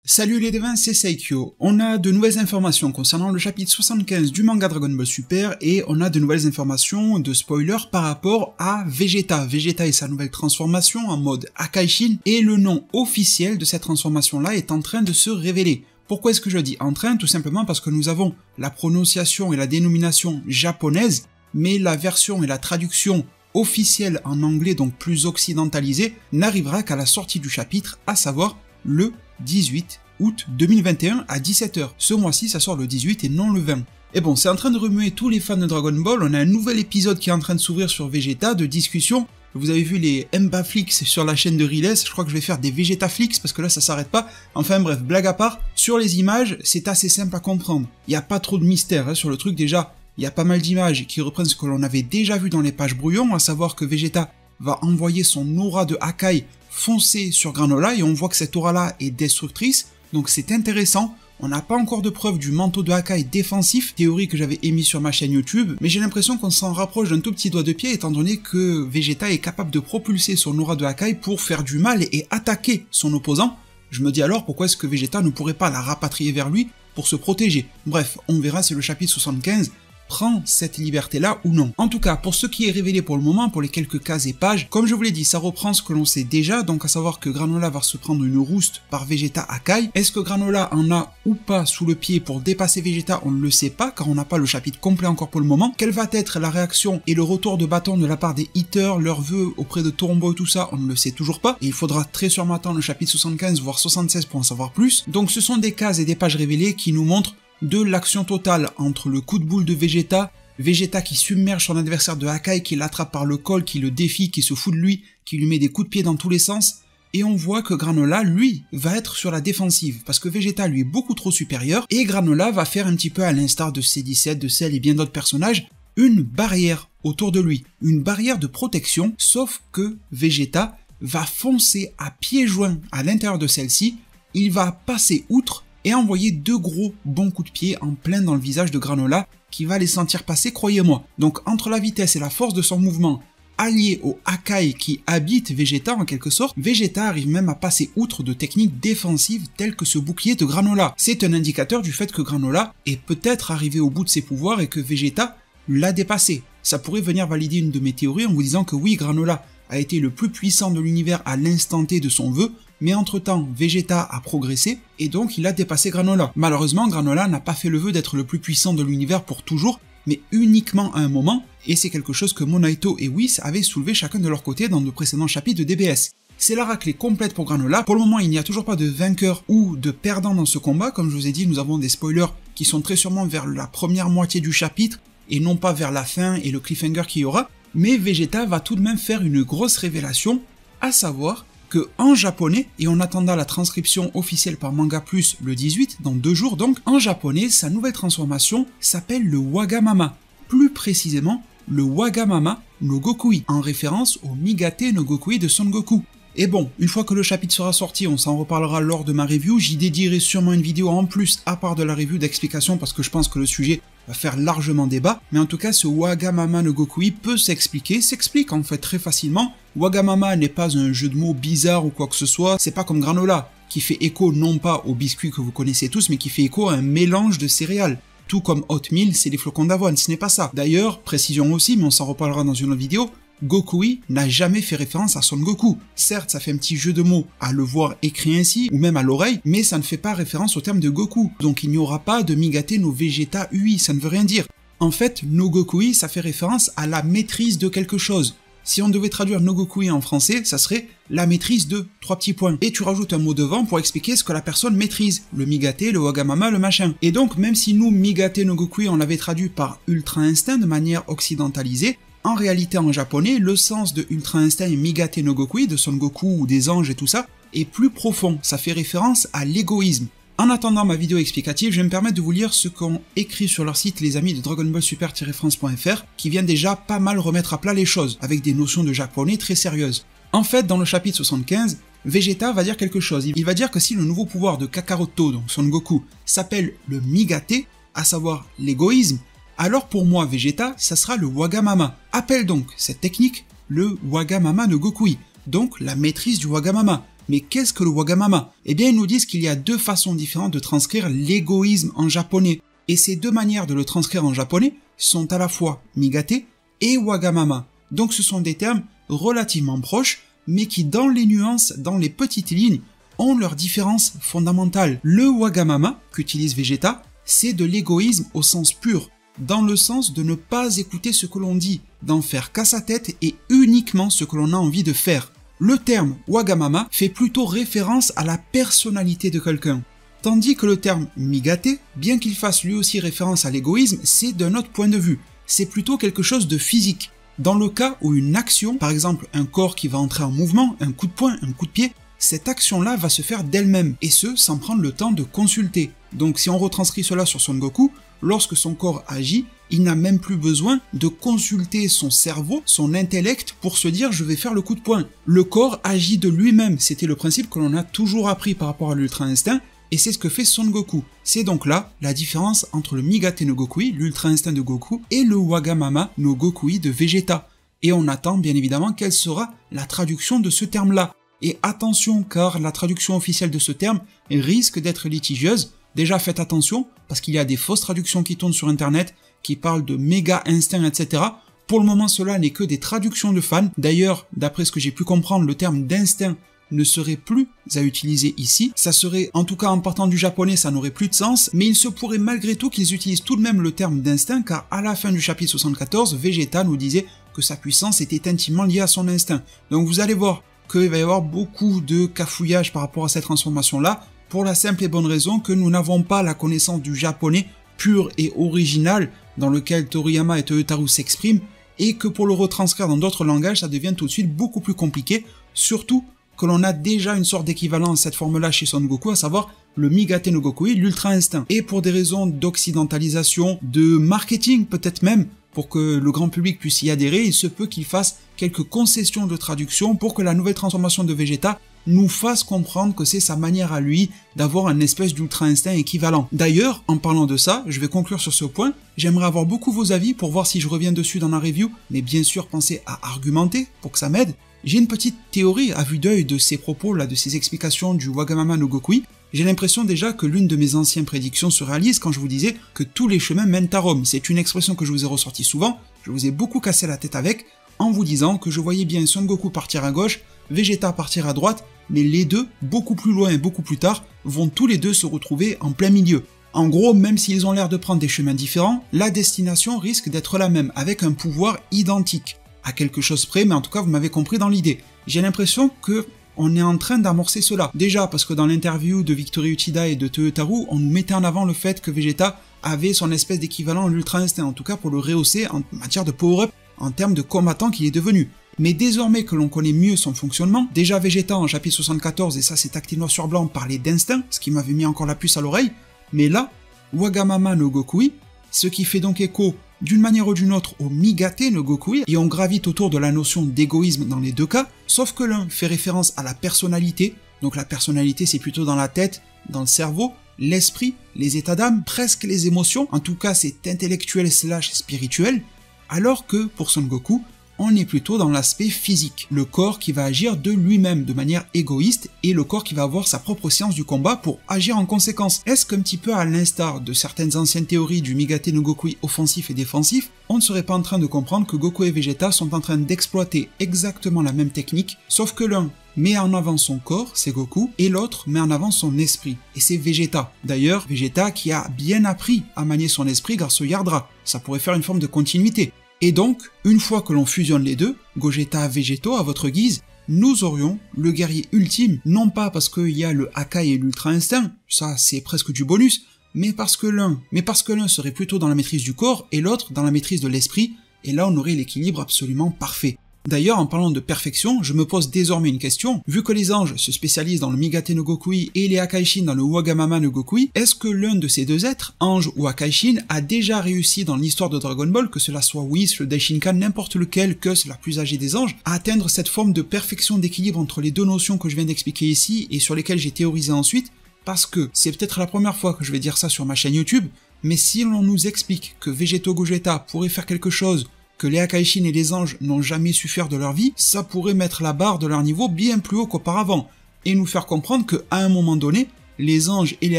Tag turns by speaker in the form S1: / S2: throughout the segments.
S1: Salut les devins, c'est Saikyo. On a de nouvelles informations concernant le chapitre 75 du manga Dragon Ball Super et on a de nouvelles informations de spoiler par rapport à Vegeta. Vegeta et sa nouvelle transformation en mode Akaishin et le nom officiel de cette transformation là est en train de se révéler. Pourquoi est-ce que je dis en train? Tout simplement parce que nous avons la prononciation et la dénomination japonaise, mais la version et la traduction officielle en anglais, donc plus occidentalisée, n'arrivera qu'à la sortie du chapitre, à savoir le 18 août 2021 à 17 h. Ce mois-ci, ça sort le 18 et non le 20. Et bon, c'est en train de remuer tous les fans de Dragon Ball. On a un nouvel épisode qui est en train de s'ouvrir sur Vegeta, de discussion. Vous avez vu les Mbaflix sur la chaîne de Riles, je crois que je vais faire des Vegetaflix parce que là ça s'arrête pas. Enfin bref, blague à part, sur les images, c'est assez simple à comprendre. Il n'y a pas trop de mystère sur le truc. Déjà, il y a pas mal d'images qui reprennent ce que l'on avait déjà vu dans les pages brouillons, à savoir que Vegeta va envoyer son aura de Hakai foncer sur Granola et on voit que cette aura-là est destructrice, donc c'est intéressant. On n'a pas encore de preuve du manteau de Hakai défensif, théorie que j'avais émise sur ma chaîne YouTube, mais j'ai l'impression qu'on s'en rapproche d'un tout petit doigt de pied étant donné que Vegeta est capable de propulser son aura de Hakai pour faire du mal et attaquer son opposant. Je me dis alors pourquoi est-ce que Vegeta ne pourrait pas la rapatrier vers lui pour se protéger. Bref, on verra si le chapitre 75 prend cette liberté-là ou non. En tout cas, pour ce qui est révélé pour le moment, pour les quelques cases et pages, comme je vous l'ai dit, ça reprend ce que l'on sait déjà, donc à savoir que Granola va se prendre une rouste par Vegeta Hakai. Est-ce que Granola en a ou pas sous le pied pour dépasser Vegeta? On ne le sait pas, car on n'a pas le chapitre complet encore pour le moment. Quelle va être la réaction et le retour de bâton de la part des Hitters, leurs vœux auprès de Torombo et tout ça, on ne le sait toujours pas. Et il faudra très sûrement attendre le chapitre 75, voire 76 pour en savoir plus. Donc ce sont des cases et des pages révélées qui nous montrent de l'action totale entre le coup de boule de Vegeta, Vegeta qui submerge son adversaire de Hakai, qui l'attrape par le col, qui le défie, qui se fout de lui, qui lui met des coups de pied dans tous les sens, et on voit que Granola, lui, va être sur la défensive, parce que Vegeta lui est beaucoup trop supérieur, et Granola va faire un petit peu à l'instar de C17, de Cell et bien d'autres personnages, une barrière autour de lui, une barrière de protection, sauf que Vegeta va foncer à pieds joints à l'intérieur de celle-ci, il va passer outre, et envoyer deux gros bons coups de pied en plein dans le visage de Granola qui va les sentir passer, croyez-moi. Donc entre la vitesse et la force de son mouvement, allié au Hakai qui habite Vegeta en quelque sorte, Vegeta arrive même à passer outre de techniques défensives telles que ce bouclier de Granola. C'est un indicateur du fait que Granola est peut-être arrivé au bout de ses pouvoirs et que Vegeta l'a dépassé. Ça pourrait venir valider une de mes théories en vous disant que oui, Granola a été le plus puissant de l'univers à l'instant T de son vœu, mais entre-temps, Vegeta a progressé, et donc il a dépassé Granola. Malheureusement, Granola n'a pas fait le vœu d'être le plus puissant de l'univers pour toujours, mais uniquement à un moment, et c'est quelque chose que Monaito et Whis avaient soulevé chacun de leur côté dans de précédents chapitres de DBS. C'est la raclée complète pour Granola. Pour le moment, il n'y a toujours pas de vainqueur ou de perdant dans ce combat. Comme je vous ai dit, nous avons des spoilers qui sont très sûrement vers la première moitié du chapitre, et non pas vers la fin et le cliffhanger qu'il y aura. Mais Vegeta va tout de même faire une grosse révélation, à savoir que en japonais, et en attendant la transcription officielle par Manga Plus le 18, dans 2 jours donc, en japonais, sa nouvelle transformation s'appelle le Wagamama. Plus précisément, le Wagamama no Gokui, en référence au Migate no Gokui de Son Goku. Et bon, une fois que le chapitre sera sorti, on s'en reparlera lors de ma review, j'y dédierai sûrement une vidéo en plus, à part de la review d'explication, parce que je pense que le sujet va faire largement débat, mais en tout cas ce Wagamama no Gokui peut s'explique en fait très facilement. Wagamama n'est pas un jeu de mots bizarre ou quoi que ce soit, c'est pas comme Granola, qui fait écho non pas au biscuit que vous connaissez tous, mais qui fait écho à un mélange de céréales. Tout comme Oatmeal, c'est des flocons d'avoine, ce n'est pas ça. D'ailleurs, précision aussi, mais on s'en reparlera dans une autre vidéo, Gokui n'a jamais fait référence à Son Goku. Certes, ça fait un petit jeu de mots à le voir écrit ainsi, ou même à l'oreille, mais ça ne fait pas référence au terme de Goku. Donc il n'y aura pas de Migate no Vegeta UI, ça ne veut rien dire. En fait, no Gokui, ça fait référence à la maîtrise de quelque chose. Si on devait traduire no Gokui en français, ça serait la maîtrise de 3 petits points. Et tu rajoutes un mot devant pour expliquer ce que la personne maîtrise. Le Migate, le Wagamama, le machin. Et donc, même si nous, Migate no Gokui, on l'avait traduit par Ultra Instinct de manière occidentalisée, en réalité, en japonais, le sens de Ultra Instinct et Migate no Gokui, de Son Goku ou des anges et tout ça, est plus profond. Ça fait référence à l'égoïsme. En attendant ma vidéo explicative, je vais me permettre de vous lire ce qu'ont écrit sur leur site les amis de Dragon Ball Super-France.fr, qui viennent déjà pas mal remettre à plat les choses, avec des notions de japonais très sérieuses. En fait, dans le chapitre 75, Vegeta va dire quelque chose. Il va dire que si le nouveau pouvoir de Kakaroto, donc Son Goku, s'appelle le Migate, à savoir l'égoïsme, alors pour moi, Vegeta, ça sera le Wagamama. Appelle donc cette technique le Wagamama no Gokui, donc la maîtrise du Wagamama. Mais qu'est-ce que le Wagamama? Eh bien, ils nous disent qu'il y a deux façons différentes de transcrire l'égoïsme en japonais. Et ces deux manières de le transcrire en japonais sont à la fois Migate et Wagamama. Donc ce sont des termes relativement proches, mais qui dans les nuances, dans les petites lignes, ont leurs différences fondamentales. Le Wagamama, qu'utilise Vegeta, c'est de l'égoïsme au sens pur, dans le sens de ne pas écouter ce que l'on dit, d'en faire qu'à sa tête et uniquement ce que l'on a envie de faire. Le terme Wagamama fait plutôt référence à la personnalité de quelqu'un. Tandis que le terme Migate, bien qu'il fasse lui aussi référence à l'égoïsme, c'est d'un autre point de vue. C'est plutôt quelque chose de physique. Dans le cas où une action, par exemple un corps qui va entrer en mouvement, un coup de poing, un coup de pied, cette action-là va se faire d'elle-même, et ce, sans prendre le temps de consulter. Donc si on retranscrit cela sur Son Goku, lorsque son corps agit, il n'a même plus besoin de consulter son cerveau, son intellect, pour se dire je vais faire le coup de poing. Le corps agit de lui-même, c'était le principe que l'on a toujours appris par rapport à l'Ultra Instinct, et c'est ce que fait Son Goku. C'est donc là la différence entre le Migate no Gokui, l'Ultra Instinct de Goku, et le Wagamama no Gokui de Vegeta. Et on attend bien évidemment quelle sera la traduction de ce terme-là. Et attention, car la traduction officielle de ce terme risque d'être litigieuse. Déjà faites attention, parce qu'il y a des fausses traductions qui tournent sur internet, qui parlent de méga instinct, etc. Pour le moment, cela n'est que des traductions de fans. D'ailleurs, d'après ce que j'ai pu comprendre, le terme d'instinct ne serait plus à utiliser ici. Ça serait, en tout cas en partant du japonais, ça n'aurait plus de sens, mais il se pourrait malgré tout qu'ils utilisent tout de même le terme d'instinct, car à la fin du chapitre 74, Vegeta nous disait que sa puissance était intimement liée à son instinct. Donc vous allez voir qu'il va y avoir beaucoup de cafouillage par rapport à cette transformation-là, pour la simple et bonne raison que nous n'avons pas la connaissance du japonais pur et original dans lequel Toriyama et Toyotarou s'expriment, et que pour le retranscrire dans d'autres langages, ça devient tout de suite beaucoup plus compliqué, surtout que l'on a déjà une sorte d'équivalent à cette forme-là chez Son Goku, à savoir le Migate no Gokui, l'Ultra Instinct. Et pour des raisons d'occidentalisation, de marketing peut-être même, pour que le grand public puisse y adhérer, il se peut qu'il fasse quelques concessions de traduction pour que la nouvelle transformation de Vegeta nous fasse comprendre que c'est sa manière à lui d'avoir un espèce d'Ultra Instinct équivalent. D'ailleurs, en parlant de ça, je vais conclure sur ce point, j'aimerais avoir beaucoup vos avis pour voir si je reviens dessus dans la review, mais bien sûr pensez à argumenter pour que ça m'aide. J'ai une petite théorie à vue d'œil de ces propos là, de ces explications du Wagamama no Gokui. J'ai l'impression déjà que l'une de mes anciennes prédictions se réalise quand je vous disais que tous les chemins mènent à Rome. C'est une expression que je vous ai ressortie souvent, je vous ai beaucoup cassé la tête avec, en vous disant que je voyais bien Son Goku partir à gauche, Vegeta partir à droite, mais les deux, beaucoup plus loin et beaucoup plus tard, vont tous les deux se retrouver en plein milieu. En gros, même s'ils ont l'air de prendre des chemins différents, la destination risque d'être la même, avec un pouvoir identique. À quelque chose près, mais en tout cas vous m'avez compris dans l'idée. J'ai l'impression que on est en train d'amorcer cela. Déjà parce que dans l'interview de Victory Uchida et de Toyotarou, on nous mettait en avant le fait que Vegeta avait son espèce d'équivalent à l'Ultra Instinct, en tout cas pour le rehausser en matière de power-up, en termes de combattant qu'il est devenu. Mais désormais que l'on connaît mieux son fonctionnement, déjà Vegeta en chapitre 74, et ça c'est acté noir sur blanc, parlait d'instinct, ce qui m'avait mis encore la puce à l'oreille, mais là, Wagamama no Gokui, ce qui fait donc écho d'une manière ou d'une autre au Migate no Gokui, et on gravite autour de la notion d'égoïsme dans les deux cas, sauf que l'un fait référence à la personnalité, donc la personnalité c'est plutôt dans la tête, dans le cerveau, l'esprit, les états d'âme, presque les émotions, en tout cas c'est intellectuel / spirituel, alors que pour Son Goku, on est plutôt dans l'aspect physique, le corps qui va agir de lui-même de manière égoïste et le corps qui va avoir sa propre science du combat pour agir en conséquence. Est-ce qu'un petit peu à l'instar de certaines anciennes théories du Migate no Gokui offensif et défensif, on ne serait pas en train de comprendre que Goku et Vegeta sont en train d'exploiter exactement la même technique, sauf que l'un met en avant son corps, c'est Goku, et l'autre met en avant son esprit, et c'est Vegeta. D'ailleurs, Vegeta qui a bien appris à manier son esprit grâce au Yardra, ça pourrait faire une forme de continuité. Et donc, une fois que l'on fusionne les deux, Gogeta, Vegeto à votre guise, nous aurions le guerrier ultime, non pas parce qu'il y a le Hakai et l'Ultra Instinct, ça c'est presque du bonus, mais parce que l'un serait plutôt dans la maîtrise du corps et l'autre dans la maîtrise de l'esprit, et là on aurait l'équilibre absolument parfait. D'ailleurs, en parlant de perfection, je me pose désormais une question. Vu que les anges se spécialisent dans le Migate no Gokui et les Akaishin dans le Wagamama no Gokui, est-ce que l'un de ces deux êtres, ange ou Akaishin, a déjà réussi dans l'histoire de Dragon Ball, que cela soit Whis, le Daishinkan, n'importe lequel, que la plus âgée des anges, à atteindre cette forme de perfection d'équilibre entre les deux notions que je viens d'expliquer ici et sur lesquelles j'ai théorisé ensuite? Parce que c'est peut-être la première fois que je vais dire ça sur ma chaîne YouTube, mais si l'on nous explique que Vegeto Gogeta pourrait faire quelque chose que les Akaishin et les anges n'ont jamais su faire de leur vie, ça pourrait mettre la barre de leur niveau bien plus haut qu'auparavant. et nous faire comprendre qu'à un moment donné, les anges et les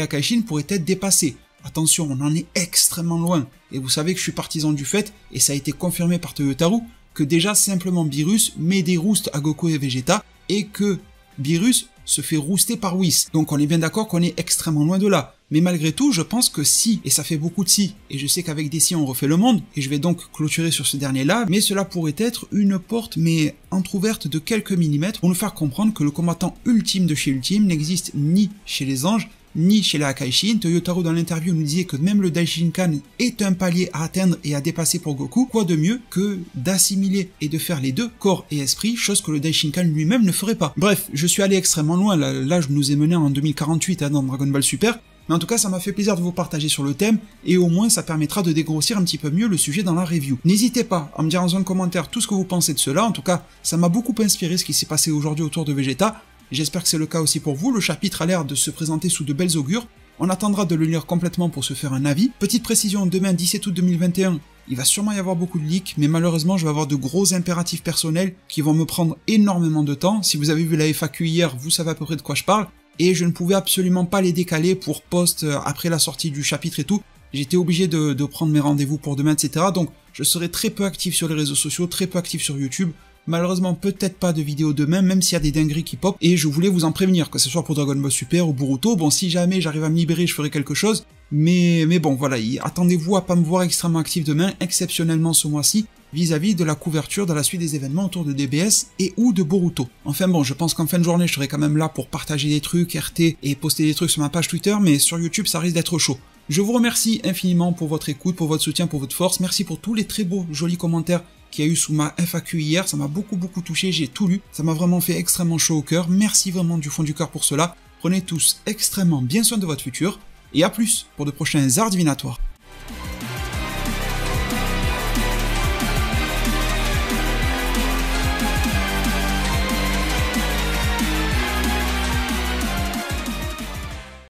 S1: Akaishin pourraient être dépassés. Attention, on en est extrêmement loin. Et vous savez que je suis partisan du fait, et ça a été confirmé par Toyotaru, que déjà simplement Beerus met des roustes à Goku et Vegeta, et que Beerus se fait rouster par Whis. Donc on est bien d'accord qu'on est extrêmement loin de là. Mais malgré tout, je pense que si, et ça fait beaucoup de si, et je sais qu'avec des si on refait le monde, et je vais donc clôturer sur ce dernier-là, mais cela pourrait être une porte, mais entrouverte de quelques millimètres, pour nous faire comprendre que le combattant ultime de chez Ultime n'existe ni chez les anges, ni chez les Akaishin. Toyotaru dans l'interview nous disait que même le Daishinkan est un palier à atteindre et à dépasser pour Goku. Quoi de mieux que d'assimiler et de faire les deux, corps et esprit, chose que le Daishinkan lui-même ne ferait pas. Bref, je suis allé extrêmement loin, là je nous ai mené en 2048 dans Dragon Ball Super, mais en tout cas ça m'a fait plaisir de vous partager sur le thème, et au moins ça permettra de dégrossir un petit peu mieux le sujet dans la review. N'hésitez pas à me dire en zone commentaire tout ce que vous pensez de cela, en tout cas ça m'a beaucoup inspiré ce qui s'est passé aujourd'hui autour de Vegeta. J'espère que c'est le cas aussi pour vous, le chapitre a l'air de se présenter sous de belles augures, on attendra de le lire complètement pour se faire un avis. Petite précision, demain 17 août 2021, il va sûrement y avoir beaucoup de leaks, mais malheureusement je vais avoir de gros impératifs personnels qui vont me prendre énormément de temps. Si vous avez vu la FAQ hier, vous savez à peu près de quoi je parle, et je ne pouvais absolument pas les décaler pour post après la sortie du chapitre et tout. J'étais obligé de prendre mes rendez-vous pour demain, etc. Donc je serai très peu actif sur les réseaux sociaux, très peu actif sur YouTube. Malheureusement, peut-être pas de vidéo demain, même s'il y a des dingueries qui pop, et je voulais vous en prévenir, que ce soit pour Dragon Ball Super ou Boruto. Bon, si jamais j'arrive à me libérer, je ferai quelque chose, mais bon, voilà, attendez-vous à pas me voir extrêmement actif demain, exceptionnellement ce mois-ci, vis-à-vis de la couverture dans la suite des événements autour de DBS et ou de Boruto. Enfin bon, je pense qu'en fin de journée, je serai quand même là pour partager des trucs, RT, et poster des trucs sur ma page Twitter, mais sur YouTube, ça risque d'être chaud. Je vous remercie infiniment pour votre écoute, pour votre soutien, pour votre force, merci pour tous les très beaux, jolis commentaires qu'il y a eu sous ma FAQ hier, ça m'a beaucoup touché, j'ai tout lu, ça m'a vraiment fait extrêmement chaud au cœur, merci vraiment du fond du cœur pour cela, prenez tous extrêmement bien soin de votre futur, et à plus pour de prochains arts divinatoires.